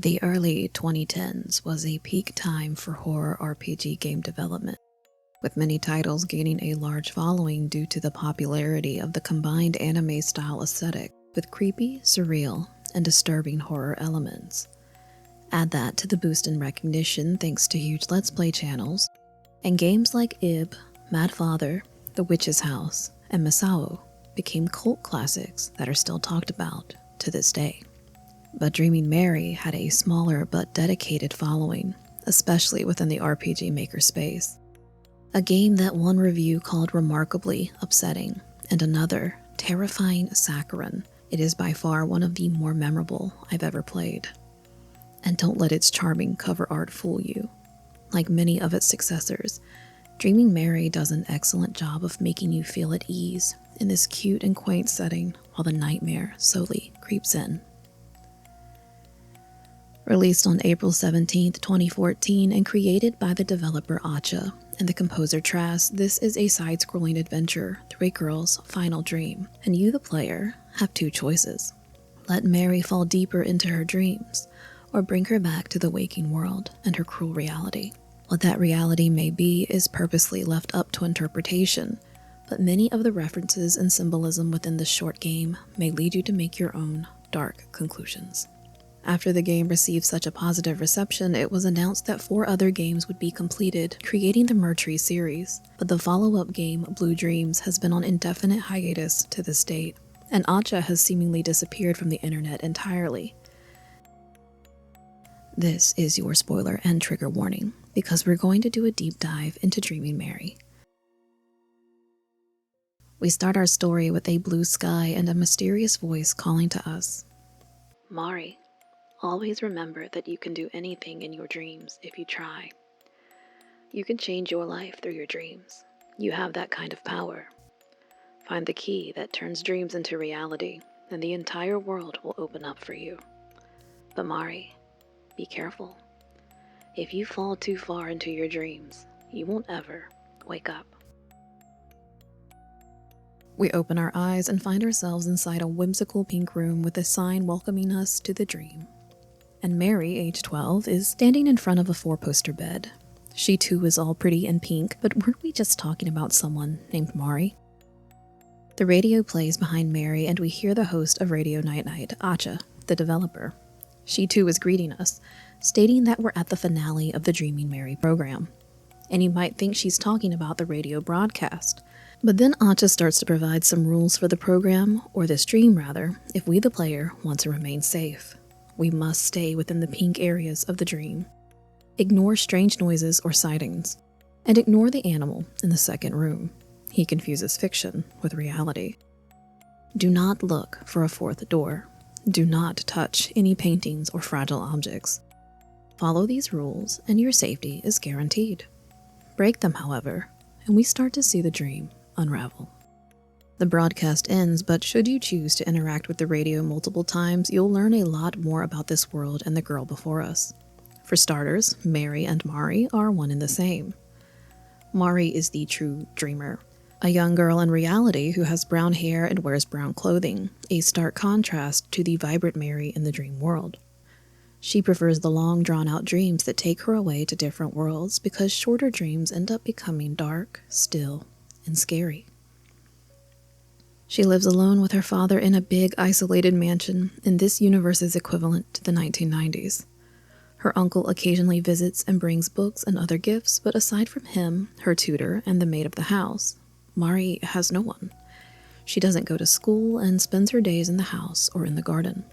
The early 2010s was a peak time for horror RPG game development, with many titles gaining a large following due to the popularity of the combined anime-style aesthetic with creepy, surreal, and disturbing horror elements. Add that to the boost in recognition thanks to huge Let's Play channels, and games like Ib, Mad Father, The Witch's House, and Masao became cult classics that are still talked about to this day. But Dreaming Mary had a smaller but dedicated following, especially within the RPG maker space. A game that one review called remarkably upsetting, and another terrifying saccharine. It is by far one of the more memorable I've ever played. And don't let its charming cover art fool you. Like many of its successors, Dreaming Mary does an excellent job of making you feel at ease in this cute and quaint setting while the nightmare slowly creeps in. Released on April 17, 2014, and created by the developer Acha and the composer Trass, this is a side-scrolling adventure through a girl's final dream, and you, the player, have two choices. Let Mary fall deeper into her dreams, or bring her back to the waking world and her cruel reality. What that reality may be is purposely left up to interpretation, but many of the references and symbolism within this short game may lead you to make your own dark conclusions. After the game received such a positive reception, it was announced that 4 other games would be completed, creating the Mertree series. But the follow-up game, Blue Dreams, has been on indefinite hiatus to this date, and Acha has seemingly disappeared from the internet entirely. This is your spoiler and trigger warning, because we're going to do a deep dive into Dreaming Mary. We start our story with a blue sky and a mysterious voice calling to us. Mari. Always remember that you can do anything in your dreams if you try. You can change your life through your dreams. You have that kind of power. Find the key that turns dreams into reality, and the entire world will open up for you. But Mari, be careful. If you fall too far into your dreams, you won't ever wake up. We open our eyes and find ourselves inside a whimsical pink room with a sign welcoming us to the dream. And Mary, age 12, is standing in front of a 4-poster bed. She too is all pretty and pink, but weren't we just talking about someone named Mari? The radio plays behind Mary, and we hear the host of Radio Night Night, Acha, the developer. She too is greeting us, stating that we're at the finale of the Dreaming Mary program. And you might think she's talking about the radio broadcast. But then Acha starts to provide some rules for the program, or this dream rather, if we the player want to remain safe. We must stay within the pink areas of the dream. Ignore strange noises or sightings, and ignore the animal in the second room. He confuses fiction with reality. Do not look for a 4th door. Do not touch any paintings or fragile objects. Follow these rules and your safety is guaranteed. Break them, however, and we start to see the dream unravel. The broadcast ends, but should you choose to interact with the radio multiple times, you'll learn a lot more about this world and the girl before us. For starters, Mary and Mari are one and the same. Mari is the true dreamer, a young girl in reality who has brown hair and wears brown clothing, a stark contrast to the vibrant Mary in the dream world. She prefers the long, drawn-out dreams that take her away to different worlds because shorter dreams end up becoming dark, still, and scary. She lives alone with her father in a big, isolated mansion in this universe's equivalent to the 1990s. Her uncle occasionally visits and brings books and other gifts, but aside from him, her tutor, and the maid of the house, Mari has no one. She doesn't go to school and spends her days in the house or in the garden.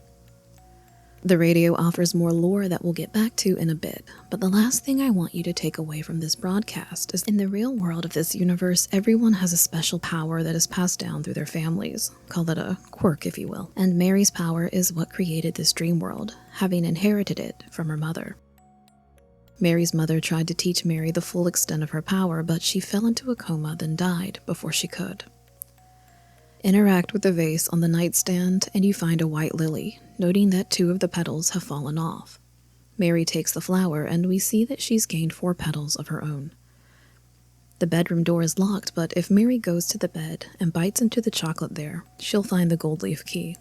The radio offers more lore that we'll get back to in a bit, but the last thing I want you to take away from this broadcast is in the real world of this universe, everyone has a special power that is passed down through their families. Call it a quirk, if you will. And Mary's power is what created this dream world, having inherited it from her mother. Mary's mother tried to teach Mary the full extent of her power, but she fell into a coma, then died before she could. Interact with the vase on the nightstand, and you find a white lily, noting that 2 of the petals have fallen off. Mary takes the flower, and we see that she's gained 4 petals of her own. The bedroom door is locked, but if Mary goes to the bed and bites into the chocolate there, she'll find the gold leaf key.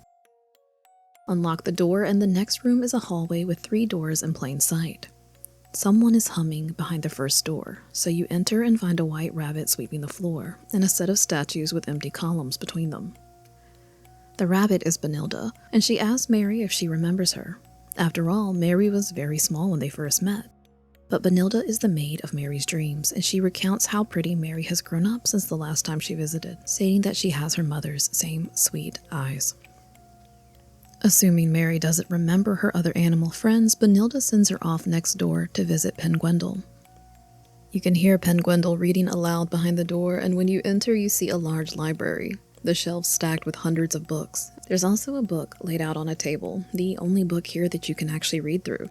Unlock the door, and the next room is a hallway with 3 doors in plain sight. Someone is humming behind the first door, so you enter and find a white rabbit sweeping the floor, and a set of statues with empty columns between them. The rabbit is Benilda, and she asks Mary if she remembers her. After all, Mary was very small when they first met. But Benilda is the maid of Mary's dreams, and she recounts how pretty Mary has grown up since the last time she visited, stating that she has her mother's same sweet eyes. Assuming Mary doesn't remember her other animal friends, Benilda sends her off next door to visit Penguendel. You can hear Penguendel reading aloud behind the door, and when you enter you see a large library, the shelves stacked with hundreds of books. There's also a book laid out on a table, the only book here that you can actually read through.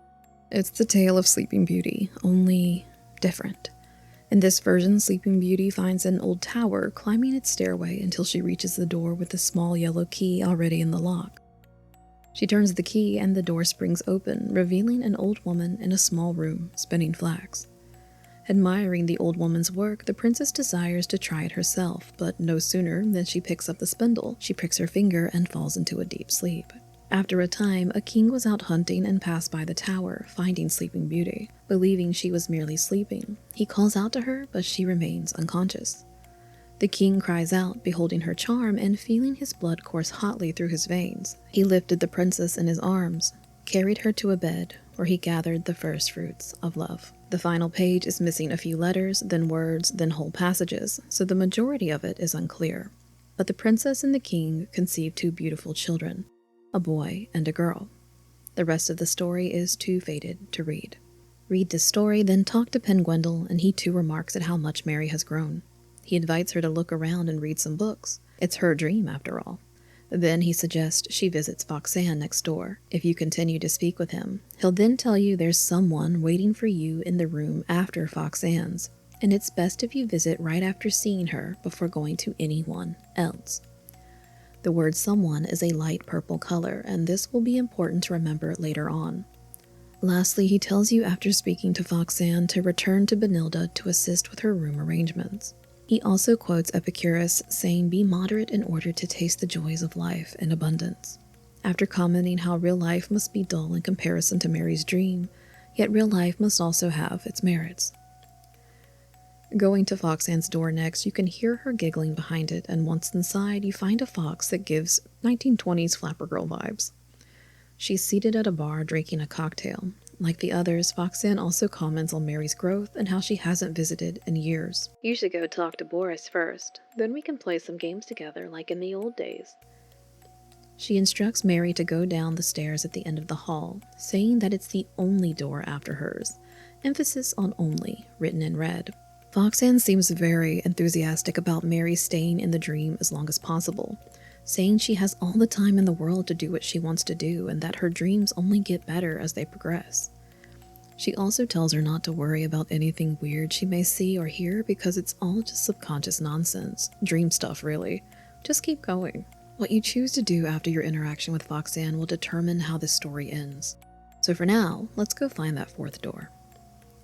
It's the tale of Sleeping Beauty, only different. In this version, Sleeping Beauty finds an old tower, climbing its stairway until she reaches the door with the small yellow key already in the lock. She turns the key and the door springs open, revealing an old woman in a small room, spinning flax. Admiring the old woman's work, the princess desires to try it herself, but no sooner than she picks up the spindle, she pricks her finger and falls into a deep sleep. After a time, a king was out hunting and passed by the tower, finding Sleeping Beauty. Believing she was merely sleeping, he calls out to her, but she remains unconscious. The king cries out, beholding her charm and feeling his blood course hotly through his veins. He lifted the princess in his arms, carried her to a bed, where he gathered the first fruits of love. The final page is missing a few letters, then words, then whole passages, so the majority of it is unclear. But the princess and the king conceived 2 beautiful children, a boy and a girl. The rest of the story is too faded to read. Read this story, then talk to Penguendel, and he too remarks at how much Mary has grown. He invites her to look around and read some books. It's her dream, after all. Then he suggests she visits Foxanne next door. If you continue to speak with him, he'll then tell you there's someone waiting for you in the room after Foxanne's, and it's best if you visit right after seeing her before going to anyone else. The word someone is a light purple color, and this will be important to remember later on. Lastly, he tells you after speaking to Foxanne to return to Benilda to assist with her room arrangements. He also quotes Epicurus, saying, "Be moderate in order to taste the joys of life in abundance." After commenting how real life must be dull in comparison to Mary's dream, yet real life must also have its merits. Going to Foxanne's door next, you can hear her giggling behind it, and once inside, you find a fox that gives 1920s flapper girl vibes. She's seated at a bar drinking a cocktail. Like the others, Foxanne also comments on Mary's growth and how she hasn't visited in years. "You should go talk to Boris first, then we can play some games together like in the old days." She instructs Mary to go down the stairs at the end of the hall, saying that it's the only door after hers, emphasis on only, written in red. Foxanne seems very enthusiastic about Mary staying in the dream as long as possible, saying she has all the time in the world to do what she wants to do and that her dreams only get better as they progress. She also tells her not to worry about anything weird she may see or hear because it's all just subconscious nonsense. Dream stuff, really. Just keep going. What you choose to do after your interaction with Foxanne will determine how this story ends. So for now, let's go find that 4th door.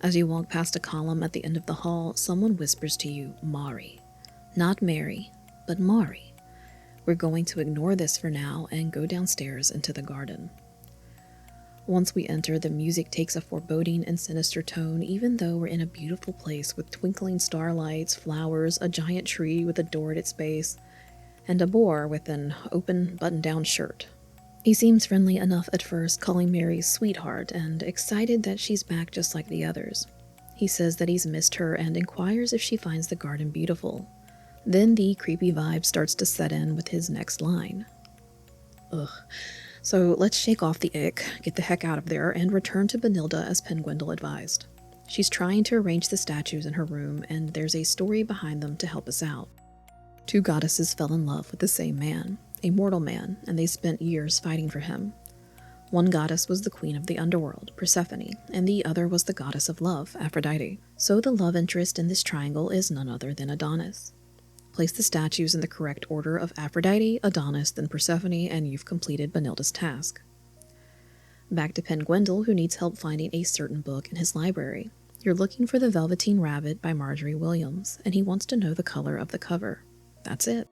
As you walk past a column at the end of the hall, someone whispers to you, "Mari." Not Mary, but Mari. We're going to ignore this for now and go downstairs into the garden. Once we enter, the music takes a foreboding and sinister tone, even though we're in a beautiful place with twinkling starlights, flowers, a giant tree with a door at its base, and a boar with an open button-down shirt. He seems friendly enough at first, calling Mary sweetheart and excited that she's back just like the others. He says that he's missed her and inquires if she finds the garden beautiful. Then the creepy vibe starts to set in with his next line. Ugh. So let's shake off the ick, get the heck out of there, and return to Benilda as Penguendel advised. She's trying to arrange the statues in her room, and there's a story behind them to help us out. 2 goddesses fell in love with the same man, a mortal man, and they spent years fighting for him. One goddess was the queen of the underworld, Persephone, and the other was the goddess of love, Aphrodite. So the love interest in this triangle is none other than Adonis. Place the statues in the correct order of Aphrodite, Adonis, then Persephone, and you've completed Benilda's task. Back to Penguendel, who needs help finding a certain book in his library. You're looking for The Velveteen Rabbit by Marjorie Williams, and he wants to know the color of the cover. That's it.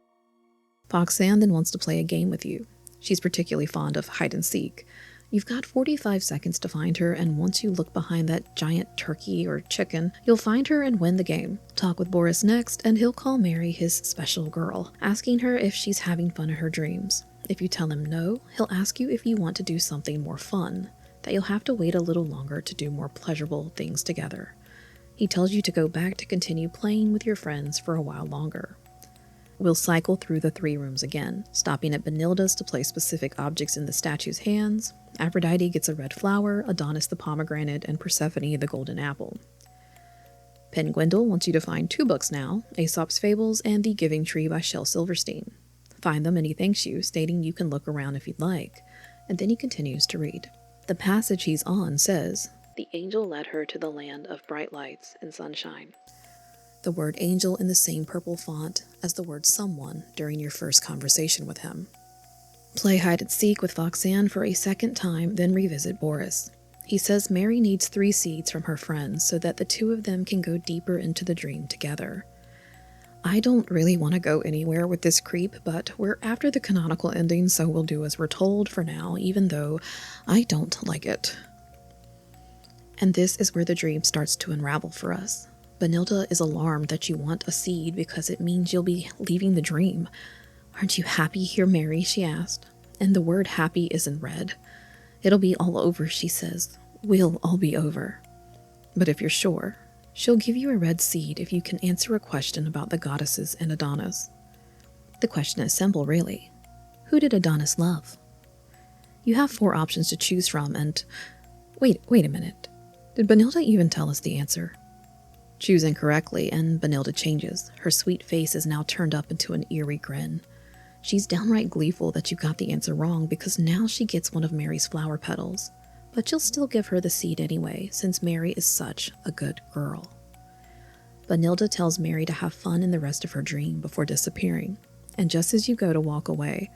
Foxanne then wants to play a game with you. She's particularly fond of hide and seek. You've got 45 seconds to find her, and once you look behind that giant turkey or chicken, you'll find her and win the game. Talk with Boris next, and he'll call Mary his special girl, asking her if she's having fun in her dreams. If you tell him no, he'll ask you if you want to do something more fun, that you'll have to wait a little longer to do more pleasurable things together. He tells you to go back to continue playing with your friends for a while longer. We'll cycle through the 3 rooms again, stopping at Benilda's to place specific objects in the statue's hands. Aphrodite gets a red flower, Adonis the pomegranate, and Persephone the golden apple. Penguindle wants you to find 2 books now, Aesop's Fables and The Giving Tree by Shel Silverstein. Find them and he thanks you, stating you can look around if you'd like, and then he continues to read. The passage he's on says, "The angel led her to the land of bright lights and sunshine." The word angel in the same purple font as the word someone during your first conversation with him. Play hide and seek with Foxanne for a second time, then revisit Boris. He says Mary needs 3 seeds from her friends so that the 2 of them can go deeper into the dream together. I don't really want to go anywhere with this creep, but we're after the canonical ending, so we'll do as we're told for now, even though I don't like it. And this is where the dream starts to unravel for us. Benilda is alarmed that you want a seed because it means you'll be leaving the dream. "Aren't you happy here, Mary?" she asked. And the word happy is in red. "It'll be all over," she says. "We'll all be over." But if you're sure, she'll give you a red seed if you can answer a question about the goddesses and Adonis. The question is simple, really. Who did Adonis love? You have 4 options to choose from, and... Wait a minute. Did Benilda even tell us the answer? Choose incorrectly, and Benilda changes. Her sweet face is now turned up into an eerie grin. She's downright gleeful that you got the answer wrong because now she gets one of Mary's flower petals. But you'll still give her the seed anyway, since Mary is such a good girl. Benilda tells Mary to have fun in the rest of her dream before disappearing, and just as you go to walk away,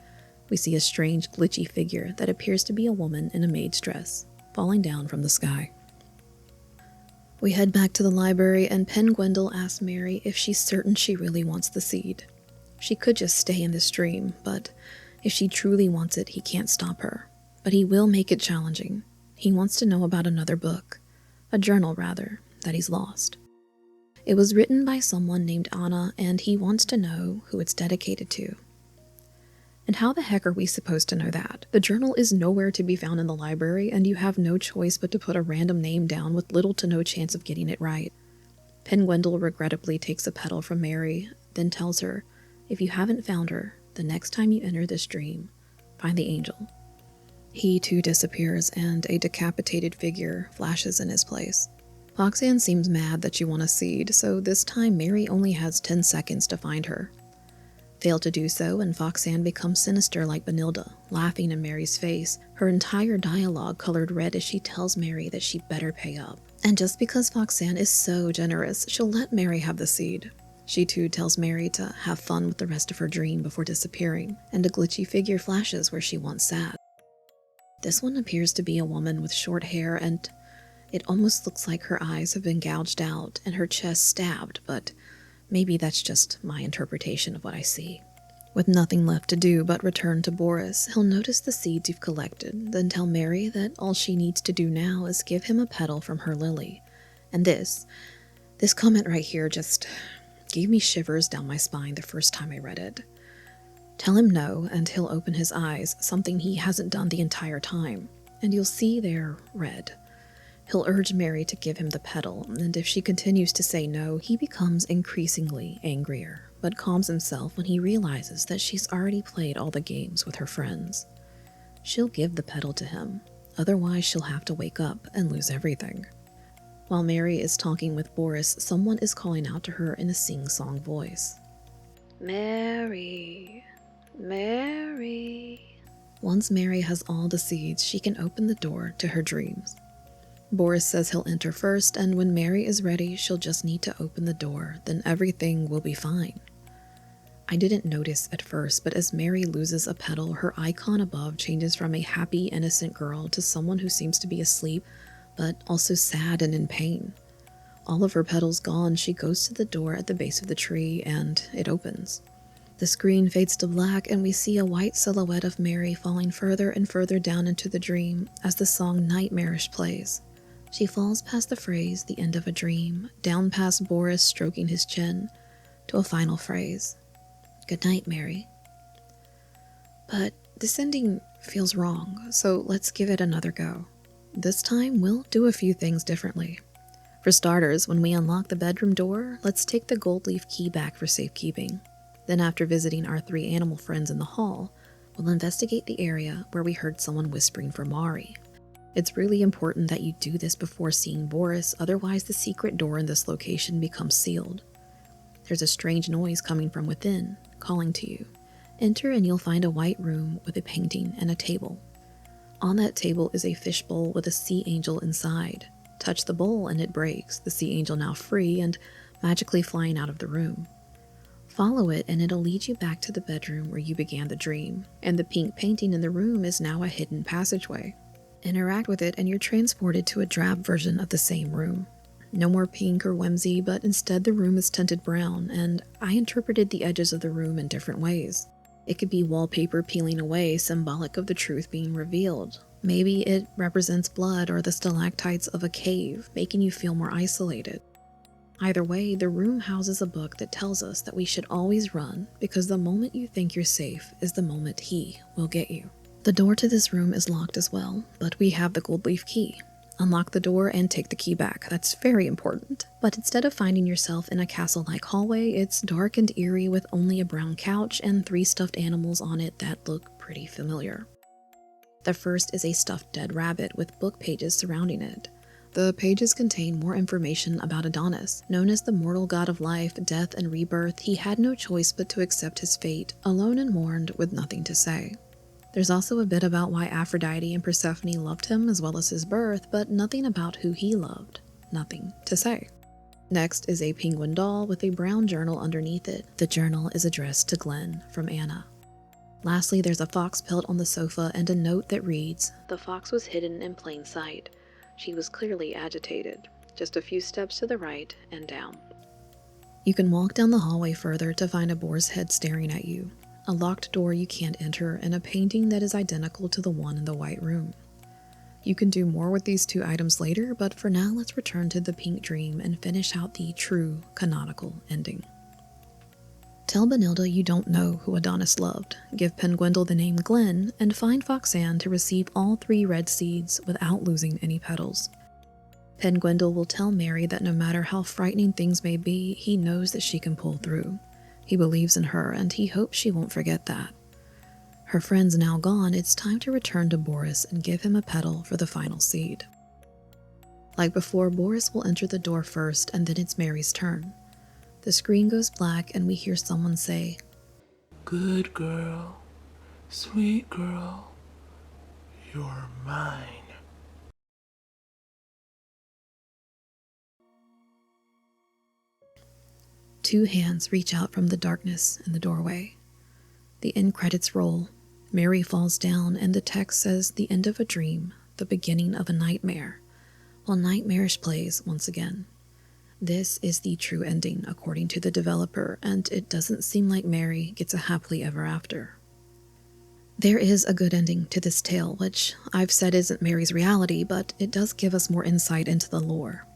we see a strange glitchy figure that appears to be a woman in a maid's dress, falling down from the sky. We head back to the library, and Penguindle asks Mary if she's certain she really wants the seed. She could just stay in this dream, but if she truly wants it, he can't stop her. But he will make it challenging. He wants to know about another book, a journal rather, that he's lost. It was written by someone named Anna, and he wants to know who it's dedicated to. And how the heck are we supposed to know that? The journal is nowhere to be found in the library, and you have no choice but to put a random name down with little to no chance of getting it right. Penguindle regrettably takes a petal from Mary, then tells her, if you haven't found her, the next time you enter this dream, find the angel. He too disappears, and a decapitated figure flashes in his place. Foxanne seems mad that you want a seed, so this time Mary only has 10 seconds to find her. Fail to do so, and Foxanne becomes sinister like Benilda, laughing in Mary's face, her entire dialogue colored red as she tells Mary that she better pay up. And just because Foxanne is so generous, she'll let Mary have the seed. She too tells Mary to have fun with the rest of her dream before disappearing, and a glitchy figure flashes where she once sat. This one appears to be a woman with short hair, and it almost looks like her eyes have been gouged out and her chest stabbed, but maybe that's just my interpretation of what I see. With nothing left to do but return to Boris, he'll notice the seeds you've collected, then tell Mary that all she needs to do now is give him a petal from her lily. And this comment right here just gave me shivers down my spine the first time I read it. Tell him no, and he'll open his eyes, something he hasn't done the entire time, and you'll see they're red. He'll urge Mary to give him the petal, and if she continues to say no, he becomes increasingly angrier, but calms himself when he realizes that she's already played all the games with her friends. She'll give the petal to him, otherwise she'll have to wake up and lose everything. While Mary is talking with Boris, someone is calling out to her in a sing-song voice. Mary, Mary. Once Mary has all the seeds, she can open the door to her dreams. Boris says he'll enter first, and when Mary is ready, she'll just need to open the door, then everything will be fine. I didn't notice at first, but as Mary loses a petal, her icon above changes from a happy, innocent girl to someone who seems to be asleep, but also sad and in pain. All of her petals gone, she goes to the door at the base of the tree, and it opens. The screen fades to black and we see a white silhouette of Mary falling further and further down into the dream as the song Nightmarish plays. She falls past the phrase, the end of a dream, down past Boris stroking his chin, to a final phrase, good night, Mary. But this ending feels wrong, so let's give it another go. This time, we'll do a few things differently. For starters, when we unlock the bedroom door, let's take the gold leaf key back for safekeeping. Then after visiting our 3 animal friends in the hall, we'll investigate the area where we heard someone whispering for Mari. It's really important that you do this before seeing Boris, otherwise the secret door in this location becomes sealed. There's a strange noise coming from within, calling to you. Enter and you'll find a white room with a painting and a table. On that table is a fishbowl with a sea angel inside. Touch the bowl and it breaks, the sea angel now free and magically flying out of the room. Follow it and it'll lead you back to the bedroom where you began the dream, and the pink painting in the room is now a hidden passageway. Interact with it and you're transported to a drab version of the same room. No more pink or whimsy, but instead the room is tinted brown, and I interpreted the edges of the room in different ways. It could be wallpaper peeling away, symbolic of the truth being revealed. Maybe it represents blood or the stalactites of a cave, making you feel more isolated. Either way, the room houses a book that tells us that we should always run, because the moment you think you're safe is the moment he will get you. The door to this room is locked as well, but we have the gold leaf key. Unlock the door and take the key back. That's very important. But instead of finding yourself in a castle-like hallway, it's dark and eerie with only a brown couch and 3 stuffed animals on it that look pretty familiar. The first is a stuffed dead rabbit with book pages surrounding it. The pages contain more information about Adonis. Known as the mortal god of life, death, and rebirth, he had no choice but to accept his fate, alone and mourned with nothing to say. There's also a bit about why Aphrodite and Persephone loved him as well as his birth, but nothing about who he loved. Nothing to say. Next is a penguin doll with a brown journal underneath it. The journal is addressed to Glenn from Anna. Lastly, there's a fox pelt on the sofa and a note that reads, "The fox was hidden in plain sight. She was clearly agitated. Just a few steps to the right and down." You can walk down the hallway further to find a boar's head staring at you, a locked door you can't enter, and a painting that is identical to the one in the white room. You can do more with these 2 items later, but for now let's return to the pink dream and finish out the true canonical ending. Tell Benilda you don't know who Adonis loved, give Penguindle the name Glenn, and find Foxanne to receive all 3 red seeds without losing any petals. Penguindle will tell Mary that no matter how frightening things may be, he knows that she can pull through. He believes in her, and he hopes she won't forget that. Her friends now gone, it's time to return to Boris and give him a petal for the final seed. Like before, Boris will enter the door first, and then it's Mary's turn. The screen goes black and we hear someone say, "Good girl, sweet girl, you're mine." Two hands reach out from the darkness in the doorway. The end credits roll. Mary falls down and the text says, "The end of a dream, the beginning of a nightmare," while Nightmarish plays once again. This is the true ending, according to the developer, and it doesn't seem like Mary gets a happily ever after. There is a good ending to this tale, which I've said isn't Mary's reality, but it does give us more insight into the lore.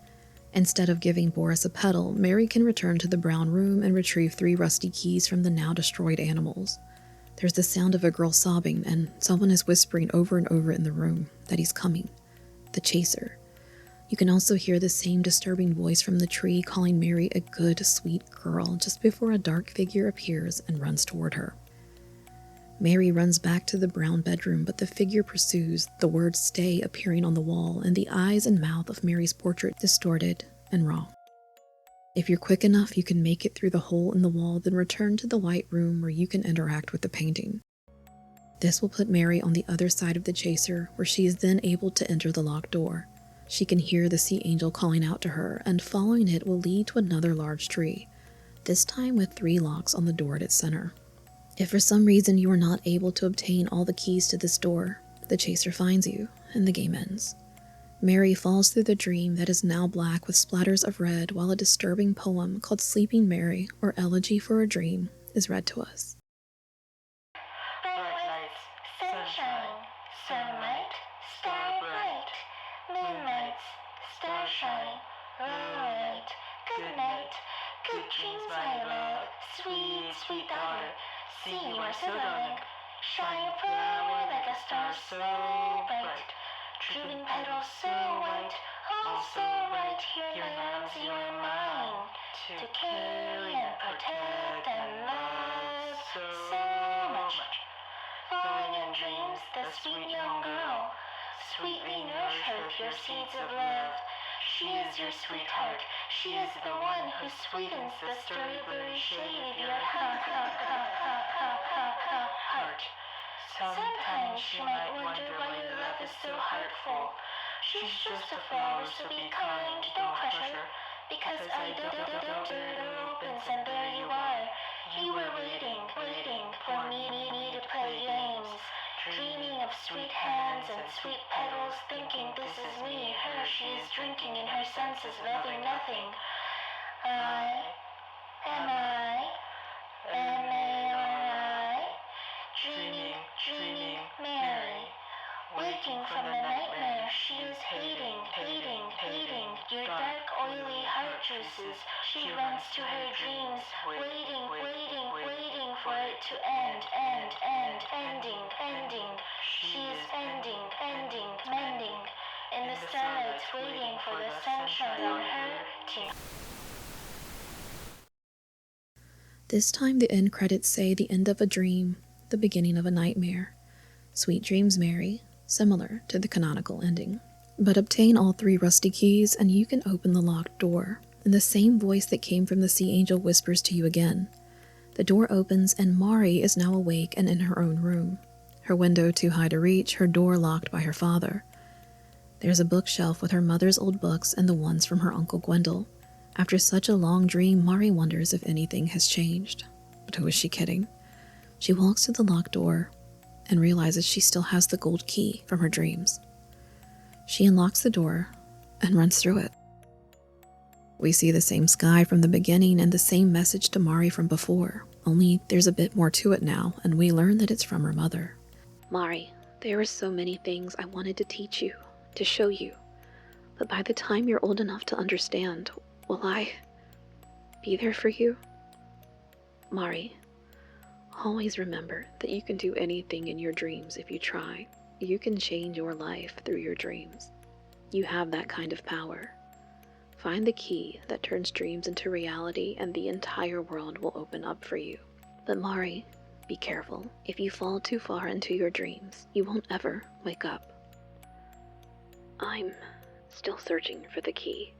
Instead of giving Boris a petal, Mary can return to the brown room and retrieve 3 rusty keys from the now destroyed animals. There's the sound of a girl sobbing, and someone is whispering over and over in the room that he's coming, the chaser. You can also hear the same disturbing voice from the tree calling Mary a good, sweet girl just before a dark figure appears and runs toward her. Mary runs back to the brown bedroom, but the figure pursues, the words "stay" appearing on the wall, and the eyes and mouth of Mary's portrait distorted and wrong. If you're quick enough, you can make it through the hole in the wall, then return to the white room where you can interact with the painting. This will put Mary on the other side of the chaser, where she is then able to enter the locked door. She can hear the sea angel calling out to her, and following it will lead to another large tree, this time with 3 locks on the door at its center. If for some reason you are not able to obtain all the keys to this door, the chaser finds you, and the game ends. Mary falls through the dream that is now black with splatters of red, while a disturbing poem called Sleeping Mary, or Elegy for a Dream, is read to us. shine. Alright, good night. Good dreams, my love. Sweet, sweet daughter. See, you are so darling. Shining flower like a star so bright. Drooping petals so white. All so right. Here lands you are mine. To carry and protect and love so much. Falling in dreams, the sweet young girl. Sweetly nourish her with your seeds of love. She is your sweetheart. She is the one who sweetens the strawberry shade of your heart. Sometimes you might wonder why your love is so heartful. She's just a flower, so be kind, don't crush her. Because I don't opens and there you are. You were waiting for me to play games. Dreaming of sweet hands and sweet petals, thinking this is me, her, she is drinking in her senses, loving nothing. Am I, dreaming, Mary. Waking from the nightmare, she is hating your dark, oily heart juices. She runs to her dreams, waiting for it to end, ending. She is ending, mending. In the starlight, waiting for the sunshine on her teeth. This time the end credits say the end of a dream, the beginning of a nightmare. Sweet dreams, Mary, similar to the canonical ending. But obtain all 3 rusty keys and you can open the locked door. And the same voice that came from the sea angel whispers to you again. The door opens and Mari is now awake and in her own room. Her window too high to reach, her door locked by her father. There's a bookshelf with her mother's old books and the ones from her Uncle Gwendol. After such a long dream, Mari wonders if anything has changed. But who is she kidding? She walks to the locked door and realizes she still has the gold key from her dreams. She unlocks the door and runs through it. We see the same sky from the beginning and the same message to Mari from before, only there's a bit more to it now, and we learn that it's from her mother. Mari, there are so many things I wanted to teach you, to show you, but by the time you're old enough to understand, will I be there for you? Mari, always remember that you can do anything in your dreams if you try. You can change your life through your dreams. You have that kind of power. Find the key that turns dreams into reality and the entire world will open up for you. But Mari, be careful. If you fall too far into your dreams, you won't ever wake up. I'm still searching for the key.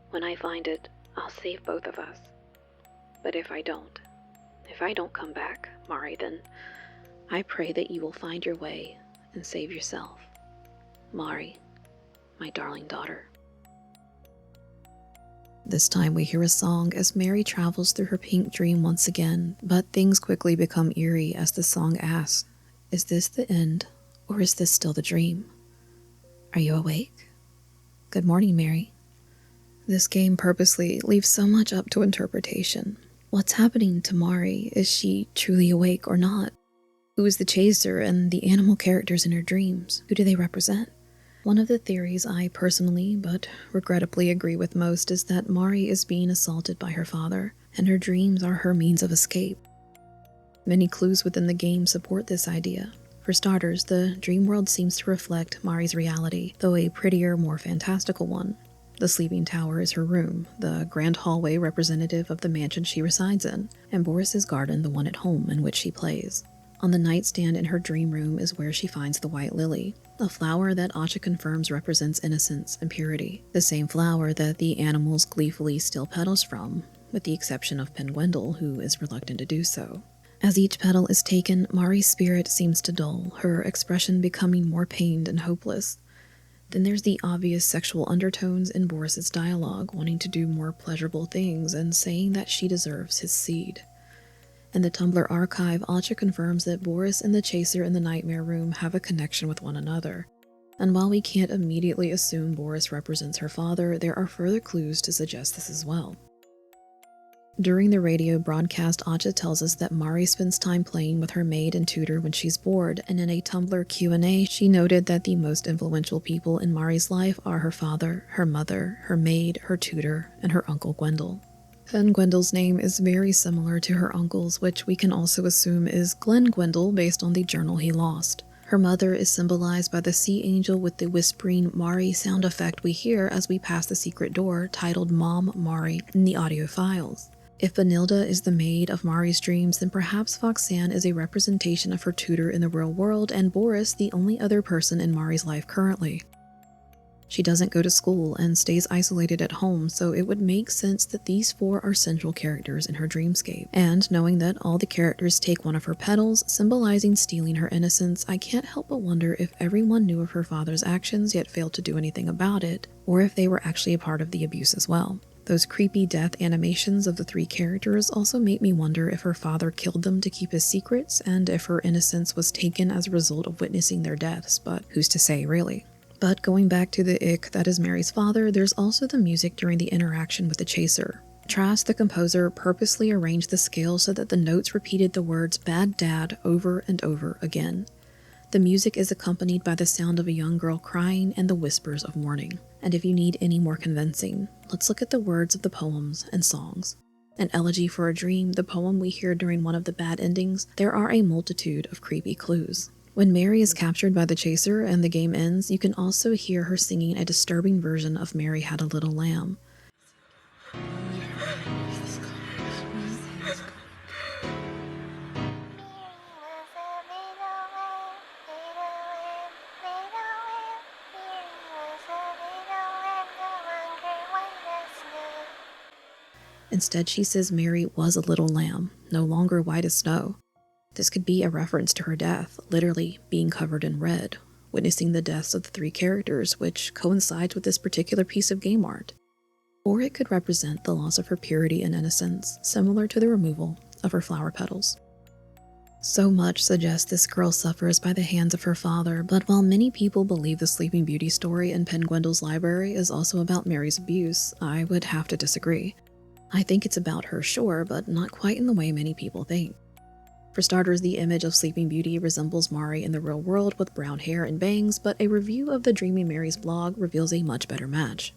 When I find it, I'll save both of us. But if I don't come back, Mari, then I pray that you will find your way and save yourself. Mari, my darling daughter. This time we hear a song as Mary travels through her pink dream once again, but things quickly become eerie as the song asks, is this the end, or is this still the dream? Are you awake? Good morning, Mary. This game purposely leaves so much up to interpretation. What's happening to Mari? Is she truly awake or not? Who is the chaser and the animal characters in her dreams? Who do they represent? One of the theories I personally, but regrettably agree with most is that Mari is being assaulted by her father, and her dreams are her means of escape. Many clues within the game support this idea. For starters, the dream world seems to reflect Mari's reality, though a prettier, more fantastical one. The sleeping tower is her room, the grand hallway representative of the mansion she resides in, and Boris's garden the one at home in which she plays. On the nightstand in her dream room is where she finds the white lily, a flower that Asha confirms represents innocence and purity, the same flower that the animals gleefully steal petals from, with the exception of Gwendol, who is reluctant to do so. As each petal is taken, Mari's spirit seems to dull, her expression becoming more pained and hopeless. Then there's the obvious sexual undertones in Boris's dialogue, wanting to do more pleasurable things and saying that she deserves his seed. In the Tumblr archive, Asha confirms that Boris and the Chaser in the Nightmare Room have a connection with one another. And while we can't immediately assume Boris represents her father, there are further clues to suggest this as well. During the radio broadcast, Acha tells us that Mari spends time playing with her maid and tutor when she's bored, and in a Tumblr Q&A, she noted that the most influential people in Mari's life are her father, her mother, her maid, her tutor, and her uncle Gwendol. Pen Gwendol's name is very similar to her uncle's, which we can also assume is Glenn Gwendol based on the journal he lost. Her mother is symbolized by the sea angel with the whispering Mari sound effect we hear as we pass the secret door titled Mom Mari in the audio files. If Benilda is the maid of Mari's dreams, then perhaps Foxanne is a representation of her tutor in the real world, and Boris the only other person in Mari's life currently. She doesn't go to school and stays isolated at home, so it would make sense that these four are central characters in her dreamscape. And knowing that all the characters take one of her petals, symbolizing stealing her innocence, I can't help but wonder if everyone knew of her father's actions yet failed to do anything about it, or if they were actually a part of the abuse as well. Those creepy death animations of the three characters also make me wonder if her father killed them to keep his secrets, and if her innocence was taken as a result of witnessing their deaths, but who's to say, really? But going back to the ick that is Mary's father, there's also the music during the interaction with the chaser. Trask, the composer, purposely arranged the scale so that the notes repeated the words "bad dad" over and over again. The music is accompanied by the sound of a young girl crying and the whispers of mourning. And if you need any more convincing, let's look at the words of the poems and songs. An Elegy for a Dream, the poem we hear during one of the bad endings, there are a multitude of creepy clues. When Mary is captured by the chaser and the game ends, you can also hear her singing a disturbing version of Mary Had a Little Lamb. Instead, she says Mary was a little lamb, no longer white as snow. This could be a reference to her death, literally being covered in red, witnessing the deaths of the three characters, which coincides with this particular piece of game art. Or it could represent the loss of her purity and innocence, similar to the removal of her flower petals. So much suggests this girl suffers by the hands of her father, but while many people believe the Sleeping Beauty story in Pen Gwendol's library is also about Mary's abuse, I would have to disagree. I think it's about her, sure, but not quite in the way many people think. For starters, the image of Sleeping Beauty resembles Mari in the real world with brown hair and bangs, but a review of the Dreaming Mary's blog reveals a much better match.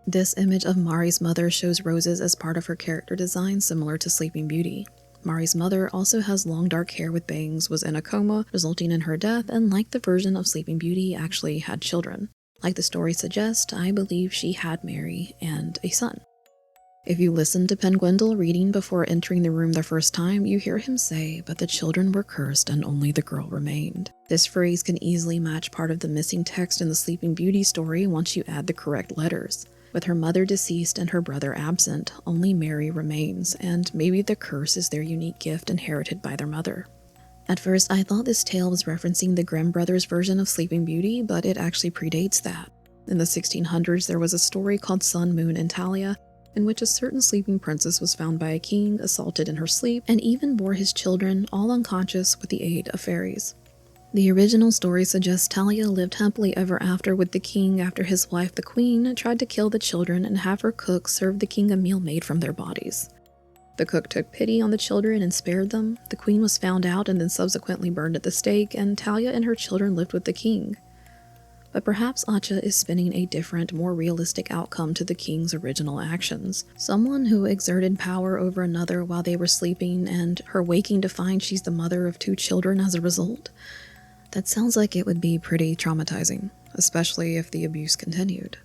This image of Mari's mother shows roses as part of her character design, similar to Sleeping Beauty. Mari's mother also has long dark hair with bangs, was in a coma, resulting in her death, and like the version of Sleeping Beauty, actually had children. Like the story suggests, I believe she had Mary and a son. If you listen to Pen Gwendol reading before entering the room the first time, you hear him say, "But the children were cursed and only the girl remained." This phrase can easily match part of the missing text in the Sleeping Beauty story once you add the correct letters. With her mother deceased and her brother absent, only Mary remains, and maybe the curse is their unique gift inherited by their mother. At first, I thought this tale was referencing the Grimm brothers' version of Sleeping Beauty, but it actually predates that. In the 1600s, there was a story called Sun, Moon, and Talia, in which a certain sleeping princess was found by a king, assaulted in her sleep, and even bore his children, all unconscious, with the aid of fairies. The original story suggests Talia lived happily ever after with the king after his wife, the queen, tried to kill the children and have her cook serve the king a meal made from their bodies. The cook took pity on the children and spared them. The queen was found out and then subsequently burned at the stake, and Talia and her children lived with the king. But perhaps Acha is spinning a different, more realistic outcome to the king's original actions. Someone who exerted power over another while they were sleeping, and her waking to find she's the mother of 2 children as a result. That sounds like it would be pretty traumatizing, especially if the abuse continued.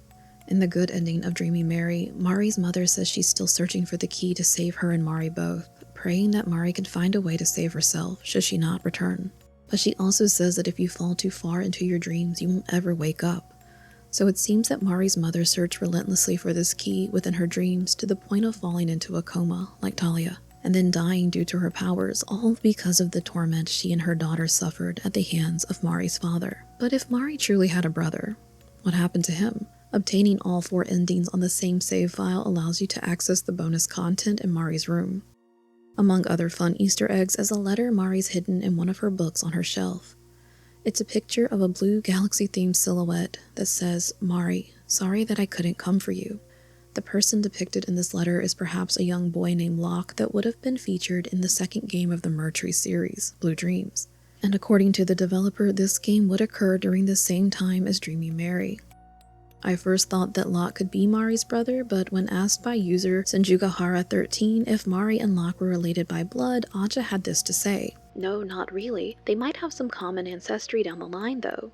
In the good ending of Dreaming Mary, Mari's mother says she's still searching for the key to save her and Mari both, praying that Mari can find a way to save herself should she not return. But she also says that if you fall too far into your dreams, you won't ever wake up. So it seems that Mari's mother searched relentlessly for this key within her dreams to the point of falling into a coma, like Talia, and then dying due to her powers, all because of the torment she and her daughter suffered at the hands of Mari's father. But if Mari truly had a brother, what happened to him? Obtaining all 4 endings on the same save file allows you to access the bonus content in Mari's room. Among other fun Easter eggs is a letter Mari's hidden in one of her books on her shelf. It's a picture of a blue galaxy-themed silhouette that says, "Mari, sorry that I couldn't come for you. The person depicted in this letter is perhaps a young boy named Locke that would have been featured in the second game of the Mercury series, Blue Dreams. And according to the developer, this game would occur during the same time as Dreaming Mary. I first thought that Locke could be Mari's brother, but when asked by user Senjugahara13 if Mari and Locke were related by blood, Aja had this to say: "No, not really. They might have some common ancestry down the line, though."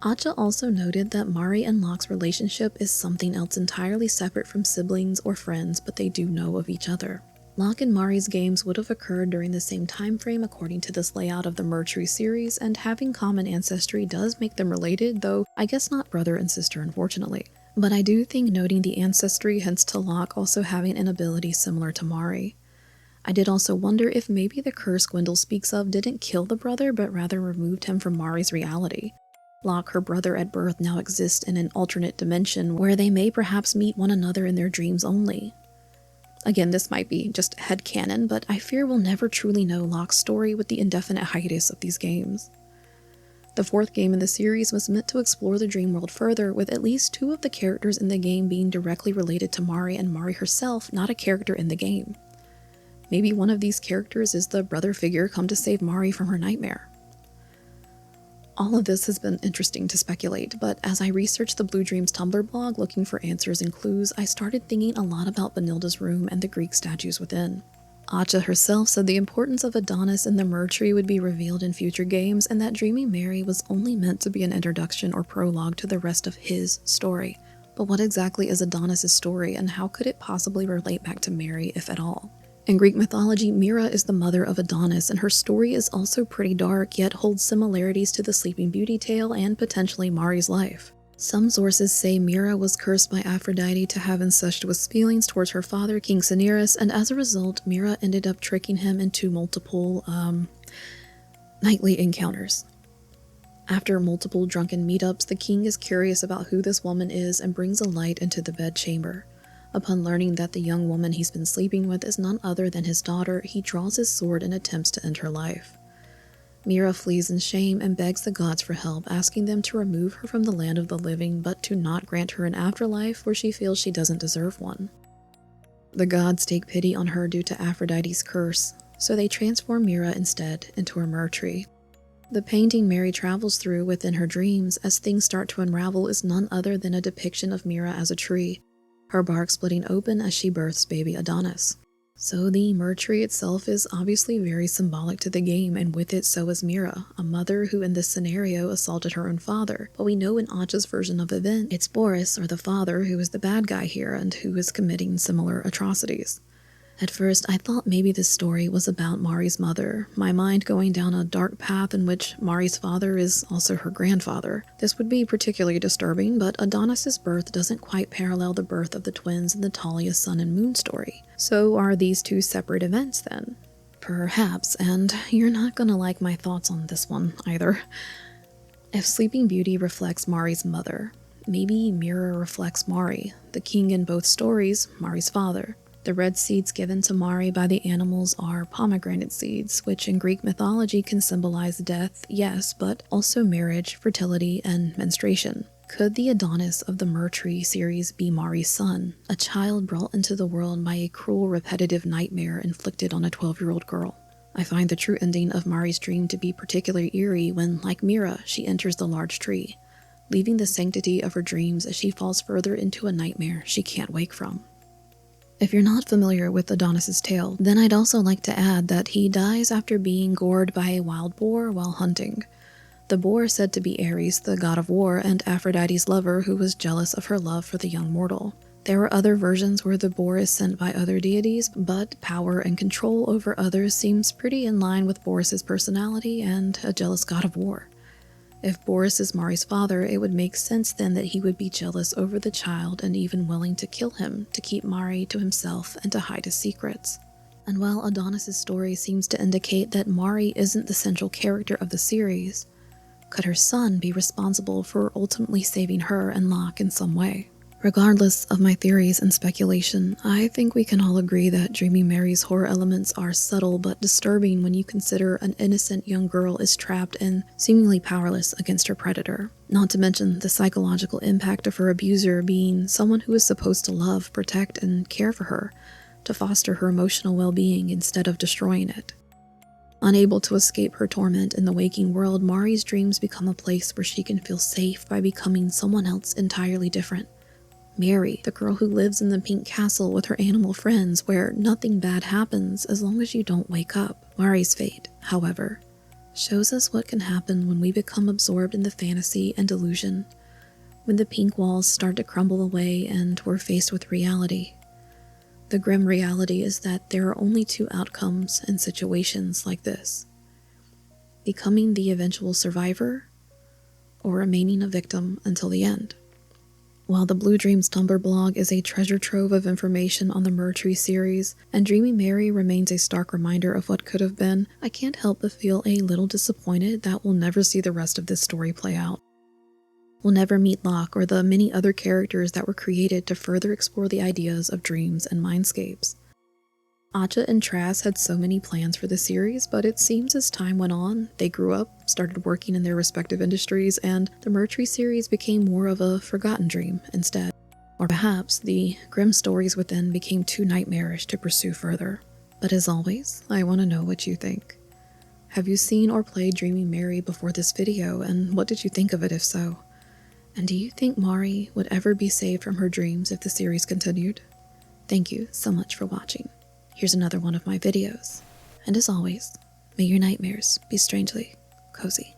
Aja also noted that Mari and Locke's relationship is something else entirely separate from siblings or friends, but they do know of each other. Locke and Mari's games would have occurred during the same time frame according to this layout of the Mercury series, and having common ancestry does make them related, though I guess not brother and sister, unfortunately. But I do think noting the ancestry hints to Locke also having an ability similar to Mari. I did also wonder if maybe the curse Gwendol speaks of didn't kill the brother, but rather removed him from Mari's reality. Locke, her brother at birth, now exists in an alternate dimension where they may perhaps meet one another in their dreams only. Again, this might be just headcanon, but I fear we'll never truly know Locke's story with the indefinite hiatus of these games. The fourth game in the series was meant to explore the dream world further, with at least 2 of the characters in the game being directly related to Mari and Mari herself, not a character in the game. Maybe one of these characters is the brother figure come to save Mari from her nightmare. All of this has been interesting to speculate, but as I researched the Blue Dreams Tumblr blog looking for answers and clues, I started thinking a lot about Benilda's room and the Greek statues within. Aja herself said the importance of Adonis in the Mercury would be revealed in future games, and that Dreaming Mary was only meant to be an introduction or prologue to the rest of his story. But what exactly is Adonis' story, and how could it possibly relate back to Mary, if at all? In Greek mythology, Mira is the mother of Adonis, and her story is also pretty dark, yet holds similarities to the Sleeping Beauty tale and potentially Mari's life. Some sources say Mira was cursed by Aphrodite to have incestuous feelings towards her father, King Cinyras, and as a result, Mira ended up tricking him into multiple, nightly encounters. After multiple drunken meetups, the king is curious about who this woman is and brings a light into the bedchamber. Upon learning that the young woman he's been sleeping with is none other than his daughter, he draws his sword and attempts to end her life. Mira flees in shame and begs the gods for help, asking them to remove her from the land of the living, but to not grant her an afterlife where she feels she doesn't deserve one. The gods take pity on her due to Aphrodite's curse, so they transform Mira instead into a Mercury. The painting Mary travels through within her dreams as things start to unravel is none other than a depiction of Mira as a tree, her bark splitting open as she births baby Adonis. So the Mercury itself is obviously very symbolic to the game, and with it so is Mira, a mother who in this scenario assaulted her own father. But we know in Aja's version of events, it's Boris, or the father, who is the bad guy here and who is committing similar atrocities. At first, I thought maybe this story was about Mari's mother, my mind going down a dark path in which Mari's father is also her grandfather. This would be particularly disturbing, but Adonis' birth doesn't quite parallel the birth of the twins in the Talia Sun and Moon story. So are these two separate events then? Perhaps, and you're not gonna like my thoughts on this one either. If Sleeping Beauty reflects Mari's mother, maybe Mira reflects Mari, the king in both stories, Mari's father. The red seeds given to Mari by the animals are pomegranate seeds, which in Greek mythology can symbolize death, yes, but also marriage, fertility, and menstruation. Could the Adonis of the Mercury series be Mari's son, a child brought into the world by a cruel, repetitive nightmare inflicted on a 12-year-old girl? I find the true ending of Mari's dream to be particularly eerie when, like Mira, she enters the large tree, leaving the sanctity of her dreams as she falls further into a nightmare she can't wake from. If you're not familiar with Adonis' tale, then I'd also like to add that he dies after being gored by a wild boar while hunting. The boar is said to be Ares, the god of war, and Aphrodite's lover who was jealous of her love for the young mortal. There are other versions where the boar is sent by other deities, but power and control over others seems pretty in line with Boris's personality and a jealous god of war. If Boris is Mari's father, it would make sense then that he would be jealous over the child and even willing to kill him to keep Mari to himself and to hide his secrets. And while Adonis' story seems to indicate that Mari isn't the central character of the series, could her son be responsible for ultimately saving her and Locke in some way? Regardless of my theories and speculation, I think we can all agree that Dreamy Mary's horror elements are subtle but disturbing when you consider an innocent young girl is trapped and seemingly powerless against her predator. Not to mention the psychological impact of her abuser being someone who is supposed to love, protect, and care for her, to foster her emotional well-being instead of destroying it. Unable to escape her torment in the waking world, Mari's dreams become a place where she can feel safe by becoming someone else entirely different. Mary, the girl who lives in the pink castle with her animal friends where nothing bad happens as long as you don't wake up. Mari's fate, however, shows us what can happen when we become absorbed in the fantasy and delusion, when the pink walls start to crumble away and we're faced with reality. The grim reality is that there are only two outcomes in situations like this: becoming the eventual survivor or remaining a victim until the end. While the Blue Dreams Tumblr blog is a treasure trove of information on the Murtree series, and Dreamy Mary remains a stark reminder of what could have been, I can't help but feel a little disappointed that we'll never see the rest of this story play out. We'll never meet Locke or the many other characters that were created to further explore the ideas of dreams and mindscapes. Acha and Trask had so many plans for the series, but it seems as time went on, they grew up, started working in their respective industries, and the Murtree series became more of a forgotten dream instead. Or perhaps the grim stories within became too nightmarish to pursue further. But as always, I want to know what you think. Have you seen or played Dreamy Mary before this video, and what did you think of it if so? And do you think Mari would ever be saved from her dreams if the series continued? Thank you so much for watching. Here's another one of my videos. And as always, may your nightmares be strangely cozy.